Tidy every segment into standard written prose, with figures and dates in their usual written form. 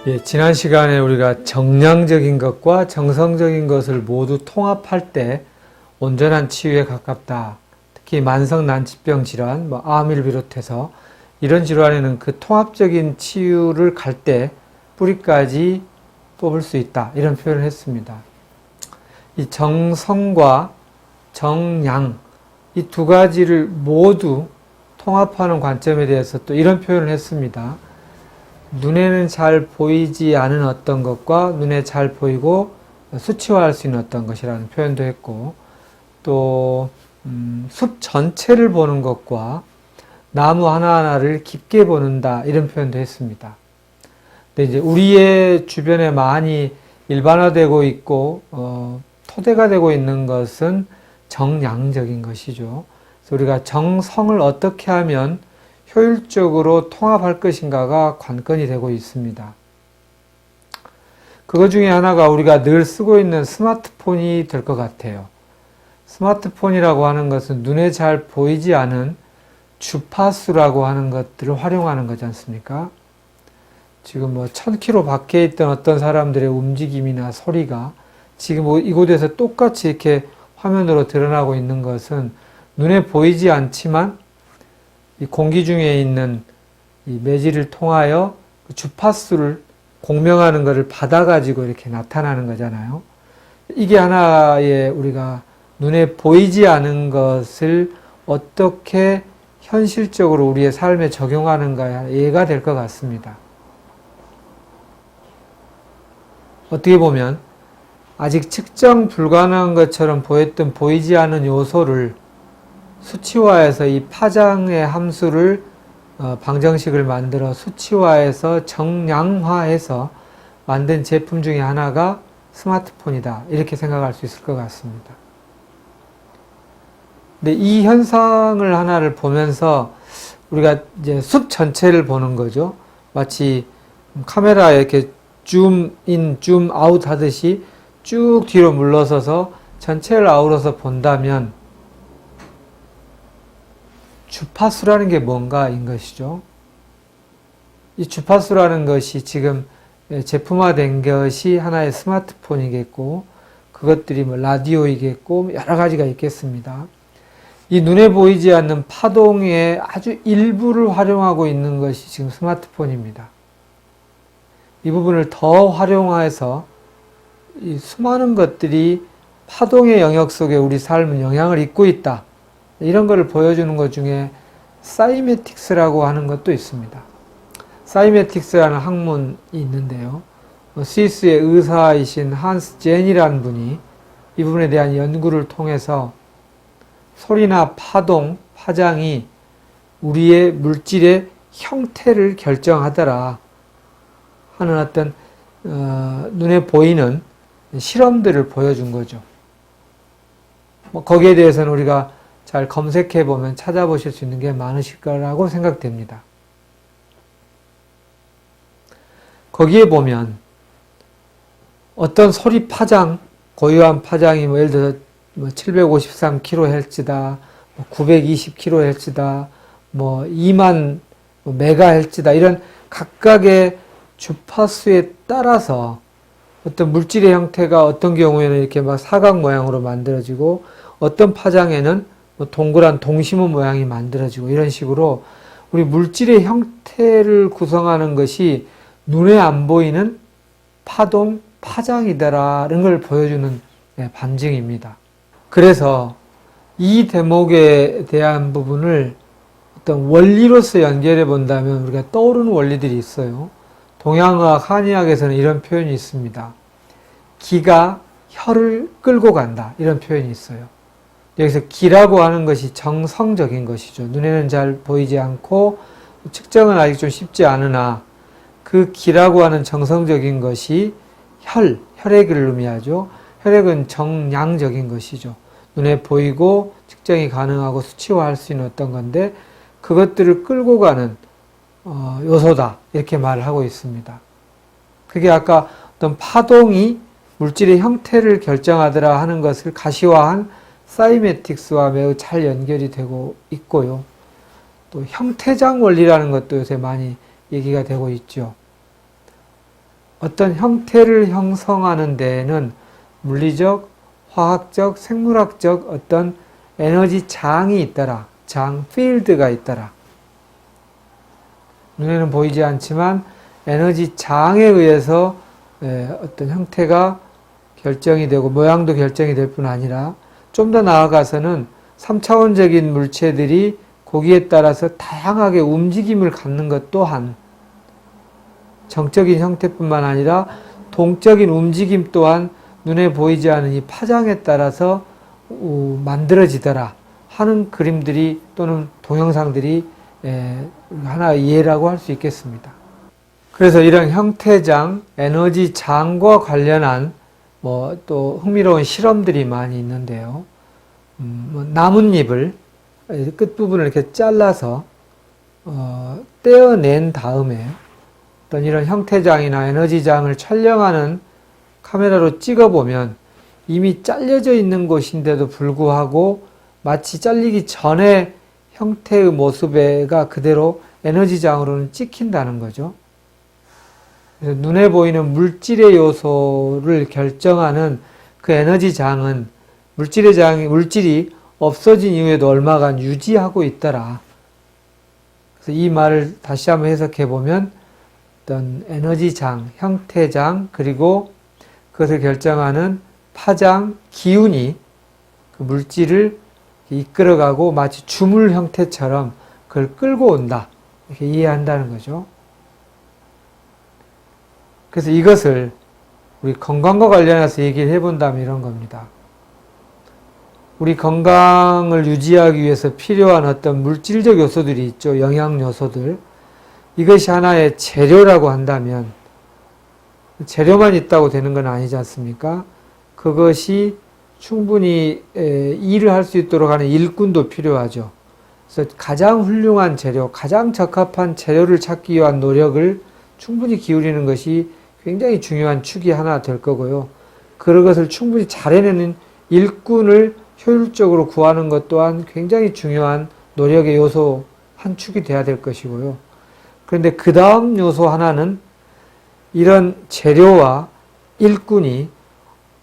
예, 지난 시간에 우리가 정량적인 것과 정성적인 것을 모두 통합할 때 온전한 치유에 가깝다. 특히 만성 난치병 질환, 암을 비롯해서 이런 질환에는 그 통합적인 치유를 갈 때 뿌리까지 뽑을 수 있다. 이런 표현을 했습니다. 이 정성과 정양, 이 두 가지를 모두 통합하는 관점에 대해서 또 이런 표현을 했습니다. 눈에는 잘 보이지 않은 어떤 것과 눈에 잘 보이고 수치화할 수 있는 어떤 것이라는 표현도 했고, 또 숲 전체를 보는 것과 나무 하나하나를 깊게 보는다 이런 표현도 했습니다. 근데 이제 우리의 주변에 많이 일반화되고 있고 토대가 되고 있는 것은 정량적인 것이죠. 그래서 우리가 정성을 어떻게 하면 효율적으로 통합할 것인가가 관건이 되고 있습니다. 그것 중에 하나가 우리가 늘 쓰고 있는 스마트폰이 될 것 같아요. 스마트폰이라고 하는 것은 눈에 잘 보이지 않은 주파수라고 하는 것들을 활용하는 거지 않습니까? 지금 1000km 밖에 있던 어떤 사람들의 움직임이나 소리가 지금 이곳에서 똑같이 이렇게 화면으로 드러나고 있는 것은 눈에 보이지 않지만 이 공기 중에 있는 이 매질을 통하여 주파수를 공명하는 것을 받아가지고 이렇게 나타나는 거잖아요. 이게 하나의 우리가 눈에 보이지 않은 것을 어떻게 현실적으로 우리의 삶에 적용하는가의 예가 될 것 같습니다. 어떻게 보면 아직 측정 불가능한 것처럼 보였던 보이지 않은 요소를 수치화해서 이 파장의 함수를 방정식을 만들어 수치화해서 정량화해서 만든 제품 중에 하나가 스마트폰이다. 이렇게 생각할 수 있을 것 같습니다. 근데 이 현상을 하나를 보면서 우리가 이제 숲 전체를 보는 거죠. 마치 카메라에 이렇게 줌인, 줌아웃 하듯이 쭉 뒤로 물러서서 전체를 아우러서 본다면 주파수라는 게 뭔가인 것이죠. 이 주파수라는 것이 지금 제품화된 것이 하나의 스마트폰이겠고, 그것들이 라디오이겠고, 여러 가지가 있겠습니다. 이 눈에 보이지 않는 파동의 아주 일부를 활용하고 있는 것이 지금 스마트폰입니다. 이 부분을 더 활용해서 이 수많은 것들이 파동의 영역 속에 우리 삶은 영향을 입고 있다. 이런 것을 보여주는 것 중에 사이메틱스라고 하는 것도 있습니다. 사이메틱스라는 학문이 있는데요. 스위스의 의사이신 한스 젠이라는 분이 이 부분에 대한 연구를 통해서 소리나 파동, 파장이 우리의 물질의 형태를 결정하더라 하는 어떤 눈에 보이는 실험들을 보여준 거죠. 거기에 대해서는 우리가 잘 검색해 보면 찾아보실 수 있는 게 많으실 거라고 생각됩니다. 거기에 보면 어떤 소리 파장, 고유한 파장이 예를 들어서 753kHz다, 920kHz다, 2만 메가헤르츠다 이런 각각의 주파수에 따라서 어떤 물질의 형태가 어떤 경우에는 이렇게 사각 모양으로 만들어지고 어떤 파장에는 동그란 동심원 모양이 만들어지고 이런 식으로 우리 물질의 형태를 구성하는 것이 눈에 안 보이는 파동, 파장이다라는 걸 보여주는 반증입니다. 그래서 이 대목에 대한 부분을 어떤 원리로서 연결해 본다면 우리가 떠오르는 원리들이 있어요. 동양의학, 한의학에서는 이런 표현이 있습니다. 기가 혀를 끌고 간다. 이런 표현이 있어요. 여기서 기라고 하는 것이 정성적인 것이죠. 눈에는 잘 보이지 않고 측정은 아직 좀 쉽지 않으나 그 기라고 하는 정성적인 것이 혈액을 의미하죠. 혈액은 정량적인 것이죠. 눈에 보이고 측정이 가능하고 수치화할 수 있는 어떤 건데 그것들을 끌고 가는 요소다. 이렇게 말을 하고 있습니다. 그게 아까 어떤 파동이 물질의 형태를 결정하더라 하는 것을 가시화한 사이메틱스와 매우 잘 연결이 되고 있고요. 또 형태장 원리라는 것도 요새 많이 얘기가 되고 있죠. 어떤 형태를 형성하는 데에는 물리적, 화학적, 생물학적 어떤 에너지 장이 있더라. 장, 필드가 있더라. 눈에는 보이지 않지만 에너지 장에 의해서 어떤 형태가 결정이 되고 모양도 결정이 될 뿐 아니라 좀 더 나아가서는 3차원적인 물체들이 거기에 따라서 다양하게 움직임을 갖는 것 또한 정적인 형태뿐만 아니라 동적인 움직임 또한 눈에 보이지 않는 이 파장에 따라서 만들어지더라 하는 그림들이 또는 동영상들이 하나의 예라고 할 수 있겠습니다. 그래서 이런 형태장, 에너지장과 관련한 또 흥미로운 실험들이 많이 있는데요. 나뭇잎을 끝부분을 이렇게 잘라서 떼어낸 다음에 어떤 이런 형태장이나 에너지장을 촬영하는 카메라로 찍어보면 이미 잘려져 있는 곳인데도 불구하고 마치 잘리기 전에 형태의 모습가 그대로 에너지장으로는 찍힌다는 거죠. 그래서 눈에 보이는 물질의 요소를 결정하는 그 에너지장은 물질이 없어진 이후에도 얼마간 유지하고 있더라. 그래서 이 말을 다시 한번 해석해 보면 어떤 에너지장, 형태장, 그리고 그것을 결정하는 파장, 기운이 그 물질을 이끌어가고 마치 주물 형태처럼 그걸 끌고 온다. 이렇게 이해한다는 거죠. 그래서 이것을 우리 건강과 관련해서 얘기를 해본다면 이런 겁니다. 우리 건강을 유지하기 위해서 필요한 어떤 물질적 요소들이 있죠. 영양 요소들. 이것이 하나의 재료라고 한다면 재료만 있다고 되는 건 아니지 않습니까? 그것이 충분히 일을 할 수 있도록 하는 일꾼도 필요하죠. 그래서 가장 훌륭한 재료, 가장 적합한 재료를 찾기 위한 노력을 충분히 기울이는 것이 굉장히 중요한 축이 하나 될 거고요. 그런 것을 충분히 잘 해내는 일꾼을 효율적으로 구하는 것 또한 굉장히 중요한 노력의 요소 한 축이 돼야 될 것이고요. 그런데 그 다음 요소 하나는 이런 재료와 일꾼이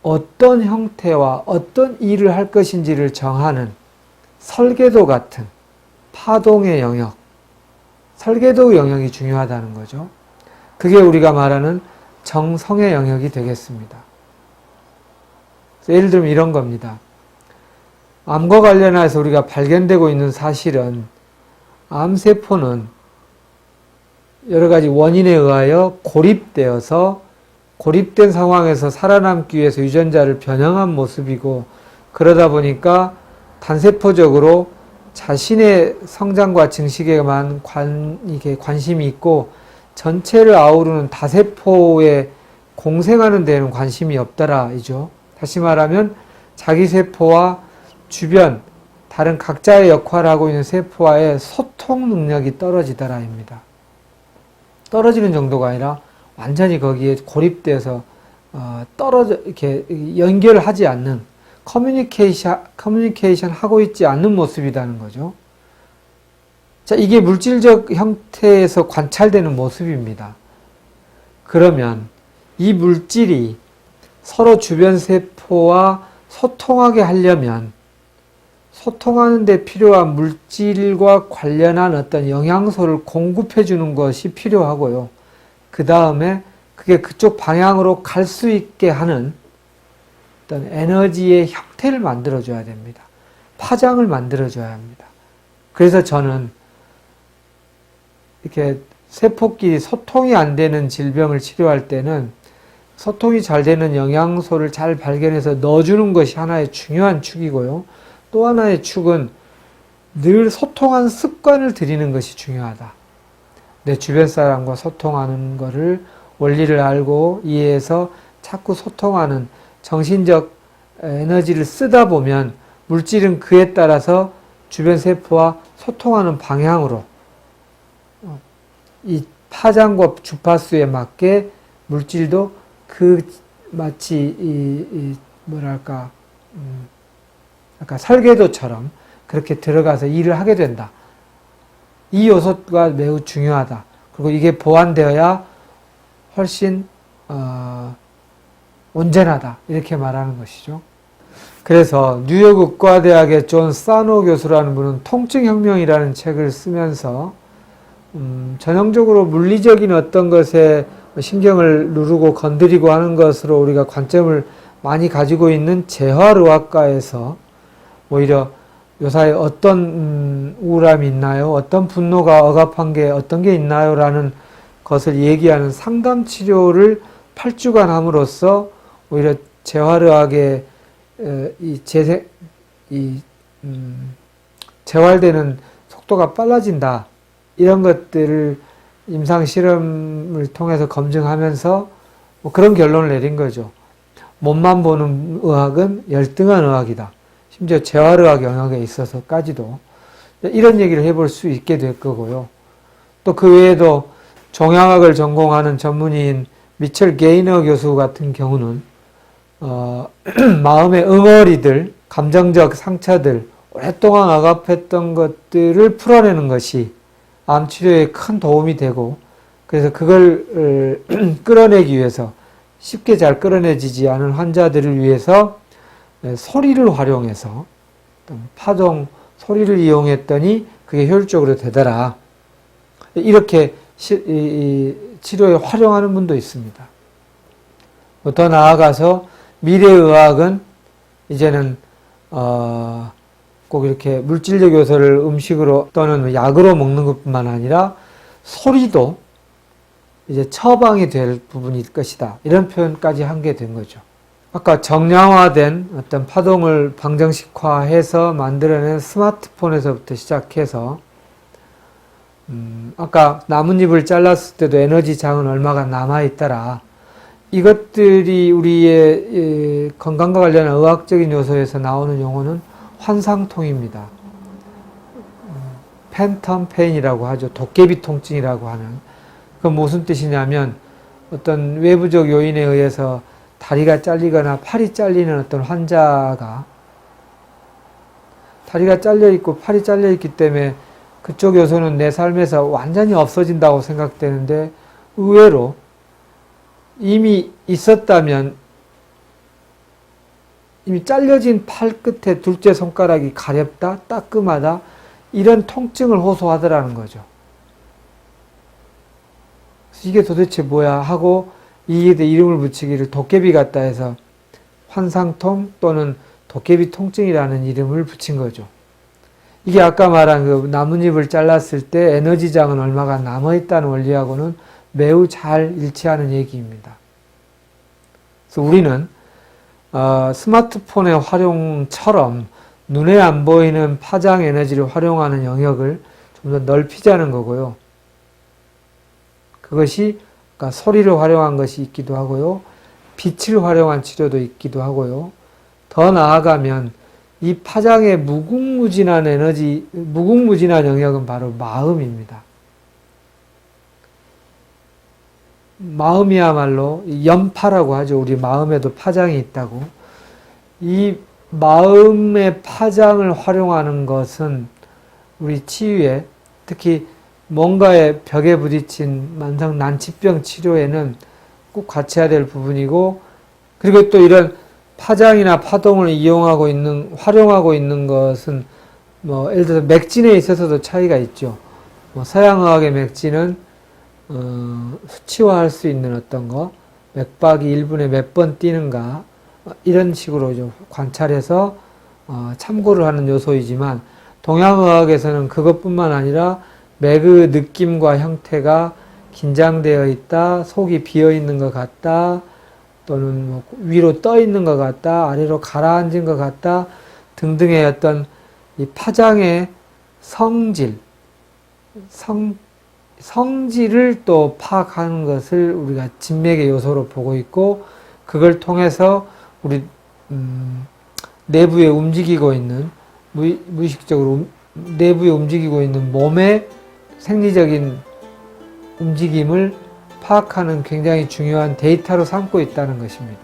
어떤 형태와 어떤 일을 할 것인지를 정하는 설계도 같은 파동의 영역, 설계도 영역이 중요하다는 거죠. 그게 우리가 말하는 정성의 영역이 되겠습니다. 예를 들면 이런 겁니다. 암과 관련해서 우리가 발견되고 있는 사실은 암세포는 여러 가지 원인에 의하여 고립된 상황에서 살아남기 위해서 유전자를 변형한 모습이고, 그러다 보니까 단세포적으로 자신의 성장과 증식에만 관심이 있고 전체를 아우르는 다세포에 공생하는 데에는 관심이 없더라 이죠. 다시 말하면 자기 세포와 주변 다른 각자의 역할을 하고 있는 세포와의 소통 능력이 떨어지더라입니다. 떨어지는 정도가 아니라 완전히 거기에 고립돼서 이렇게 연결하지 않는 커뮤니케이션 하고 있지 않는 모습이라는 거죠. 자, 이게 물질적 형태에서 관찰되는 모습입니다. 그러면 이 물질이 서로 주변 세포와 소통하게 하려면 소통하는 데 필요한 물질과 관련한 어떤 영양소를 공급해 주는 것이 필요하고요. 그 다음에 그게 그쪽 방향으로 갈 수 있게 하는 어떤 에너지의 형태를 만들어줘야 됩니다. 파장을 만들어줘야 합니다. 그래서 저는 이렇게 세포끼리 소통이 안 되는 질병을 치료할 때는 소통이 잘 되는 영양소를 잘 발견해서 넣어주는 것이 하나의 중요한 축이고요. 또 하나의 축은 늘 소통하는 습관을 들이는 것이 중요하다. 내 주변 사람과 소통하는 것을 원리를 알고 이해해서 자꾸 소통하는 정신적 에너지를 쓰다 보면 물질은 그에 따라서 주변 세포와 소통하는 방향으로 이 파장과 주파수에 맞게 물질도 마치 약간 설계도처럼 그렇게 들어가서 일을 하게 된다. 이 요소가 매우 중요하다. 그리고 이게 보완되어야 훨씬 온전하다 이렇게 말하는 것이죠. 그래서 뉴욕 의과대학의 존 사노 교수라는 분은 통증혁명이라는 책을 쓰면서 전형적으로 물리적인 어떤 것에 신경을 누르고 건드리고 하는 것으로 우리가 관점을 많이 가지고 있는 재활의학과에서 오히려 요사이 어떤 우울함이 있나요? 어떤 분노가 억압한 게 어떤 게 있나요? 라는 것을 얘기하는 상담 치료를 8주간 함으로써 오히려 재활의학의 재활되는 속도가 빨라진다. 이런 것들을 임상 실험을 통해서 검증하면서 뭐 그런 결론을 내린 거죠. 몸만 보는 의학은 열등한 의학이다. 심지어 재활의학 영역에 있어서까지도 이런 얘기를 해볼 수 있게 될 거고요. 또 그 외에도 종양학을 전공하는 전문의인 미첼 게이너 교수 같은 경우는 마음의 응어리들, 감정적 상처들, 오랫동안 억압했던 것들을 풀어내는 것이 암 치료에 큰 도움이 되고, 그래서 그걸 끌어내기 위해서 쉽게 잘 끌어내지지 않은 환자들을 위해서 소리를 활용해서 파동 소리를 이용했더니 그게 효율적으로 되더라. 이렇게 치료에 활용하는 분도 있습니다. 더 나아가서 미래의학은 이제는 꼭 이렇게 물질적 요소를 음식으로 또는 약으로 먹는 것뿐만 아니라 소리도 이제 처방이 될 부분일 것이다. 이런 표현까지 한 게 된 거죠. 아까 정량화된 어떤 파동을 방정식화해서 만들어낸 스마트폰에서부터 시작해서 아까 나뭇잎을 잘랐을 때도 에너지 장은 얼마가 남아있더라. 이것들이 우리의 건강과 관련한 의학적인 요소에서 나오는 용어는 환상통입니다. 팬텀 페인이라고 하죠. 도깨비 통증이라고 하는. 그건 무슨 뜻이냐면 어떤 외부적 요인에 의해서 다리가 잘리거나 팔이 잘리는 어떤 환자가 다리가 잘려있고 팔이 잘려있기 때문에 그쪽 요소는 내 삶에서 완전히 없어진다고 생각되는데 의외로 이미 있었다면 이미 잘려진 팔 끝에 둘째 손가락이 가렵다, 따끔하다 이런 통증을 호소하더라는 거죠. 이게 도대체 뭐야 하고 이에 대해 이름을 붙이기를 도깨비 같다 해서 환상통 또는 도깨비 통증이라는 이름을 붙인 거죠. 이게 아까 말한 그 나뭇잎을 잘랐을 때 에너지장은 얼마가 남아있다는 원리하고는 매우 잘 일치하는 얘기입니다. 그래서 우리는 스마트폰의 활용처럼 눈에 안 보이는 파장 에너지를 활용하는 영역을 좀 더 넓히자는 거고요. 그것이 소리를 활용한 것이 있기도 하고요. 빛을 활용한 치료도 있기도 하고요. 더 나아가면 이 파장의 무궁무진한 에너지, 무궁무진한 영역은 바로 마음입니다. 마음이야말로 연파라고 하죠. 우리 마음에도 파장이 있다고. 이 마음의 파장을 활용하는 것은 우리 치유에, 특히 뭔가의 벽에 부딪힌 만성 난치병 치료에는 꼭 같이 해야 될 부분이고, 그리고 또 이런 파장이나 파동을 활용하고 있는 것은 예를 들어서 맥진에 있어서도 차이가 있죠. 서양의학의 맥진은 수치화할 수 있는 어떤 거, 맥박이 1분에 몇 번 뛰는가 이런 식으로 좀 관찰해서 참고를 하는 요소이지만, 동양의학에서는 그것뿐만 아니라 맥의 느낌과 형태가 긴장되어 있다, 속이 비어 있는 것 같다, 또는 위로 떠 있는 것 같다, 아래로 가라앉은 것 같다 등등의 어떤 이 파장의 성질을 또 파악하는 것을 우리가 진맥의 요소로 보고 있고, 그걸 통해서 우리 내부에 움직이고 있는 무의식적으로 내부에 움직이고 있는 몸의 생리적인 움직임을 파악하는 굉장히 중요한 데이터로 삼고 있다는 것입니다.